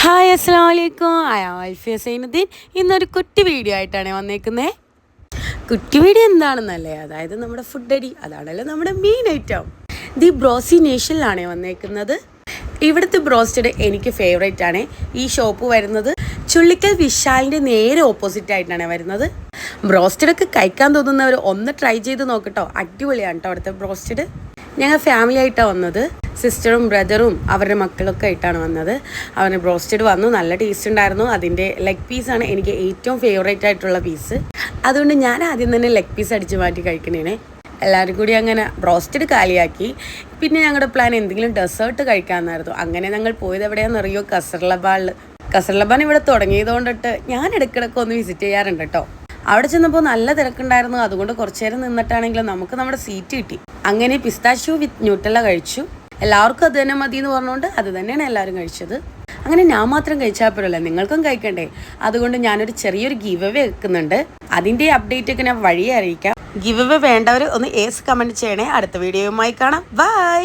Hi അസ്സലാമു അലൈക്കും. അൽഫിയ സൈനുദ്ദീൻ. ഇന്നൊരു കുട്ടി വീഡിയോ ആയിട്ടാണ് വന്നേക്കുന്നത്. കുട്ടി വീഡിയോ എന്താണെന്നല്ലേ, അതായത് നമ്മുടെ ഫുഡ് അടി, അതാണല്ലോ നമ്മുടെ മെയിൻ ഐറ്റം. ദി ബ്രോസി നേഷനിലാണ് വന്നേക്കുന്നത്. ഇവിടുത്തെ ബ്രോസ്റ്റഡ് എനിക്ക് ഫേവറേറ്റ് ആണ്. ഈ ഷോപ്പ് വരുന്നത് ചുള്ളിക്കൽ വിശാലിൻ്റെ നേരെ ഓപ്പോസിറ്റ് ആയിട്ടാണ് വരുന്നത്. ബ്രോസ്റ്റഡൊക്കെ കഴിക്കാൻ തോന്നുന്നവർ ഒന്ന് ട്രൈ ചെയ്ത് നോക്കട്ടോ, അടിപൊളിയാണ് കേട്ടോ അവിടുത്തെ ബ്രോസ്റ്റഡ്. ഞങ്ങൾ ഫാമിലി ആയിട്ടാണ് വന്നത്. സിസ്റ്ററും ബ്രദറും അവരുടെ മക്കളൊക്കെ ആയിട്ടാണ് വന്നത്. അവന് ബ്രോസ്റ്റഡ് വന്നു, നല്ല ടേസ്റ്റ് ഉണ്ടായിരുന്നു. അതിൻ്റെ ലെഗ് പീസാണ് എനിക്ക് ഏറ്റവും ഫേവറേറ്റ് ആയിട്ടുള്ള പീസ്. അതുകൊണ്ട് ഞാൻ ആദ്യം തന്നെ ലെഗ് പീസ് അടിച്ച് മാറ്റി കഴിക്കണേനെ. എല്ലാവരും കൂടി അങ്ങനെ ബ്രോസ്റ്റഡ് കാലിയാക്കി. പിന്നെ ഞങ്ങളുടെ പ്ലാൻ എന്തെങ്കിലും ഡെസേർട്ട് കഴിക്കാമെന്നായിരുന്നു. അങ്ങനെ ഞങ്ങൾ പോയത് എവിടെയാണെന്നറിയോ? കസർലബാനിൽ. കസർലബാൻ ഇവിടെ തുടങ്ങിയത് കൊണ്ടിട്ട് ഞാൻ ഇടയ്ക്കിടയ്ക്ക് ഒന്ന് വിസിറ്റ് ചെയ്യാറുണ്ട് കേട്ടോ. അവിടെ ചെന്നപ്പോൾ നല്ല തിരക്കുണ്ടായിരുന്നു. അതുകൊണ്ട് കുറച്ചു നേരം നിന്നിട്ടാണെങ്കിലും നമുക്ക് നമ്മുടെ സീറ്റ് കിട്ടി. അങ്ങനെ പിസ്താഷ്യൂ വിത്ത് ന്യൂട്ടല്ല കഴിച്ചു. എല്ലാവർക്കും അത് തന്നെ മതി എന്ന് പറഞ്ഞുകൊണ്ട് അത് തന്നെയാണ് എല്ലാവരും കഴിച്ചത്. അങ്ങനെ ഞാൻ മാത്രം കഴിച്ചാൽ പോരല്ല, നിങ്ങൾക്കും കഴിക്കണ്ടേ? അതുകൊണ്ട് ഞാനൊരു ചെറിയൊരു ഗിവ് അവേ വെക്കുന്നുണ്ട്. അതിൻ്റെ അപ്ഡേറ്റ് ഒക്കെ ഞാൻ വഴിയെ അറിയിക്കാം. ഗിവ് അവേ വേണ്ടവർ ഒന്ന് കമൻറ്റ് ചെയ്യണേ. അടുത്ത വീഡിയോയുമായി കാണാം. ബൈ.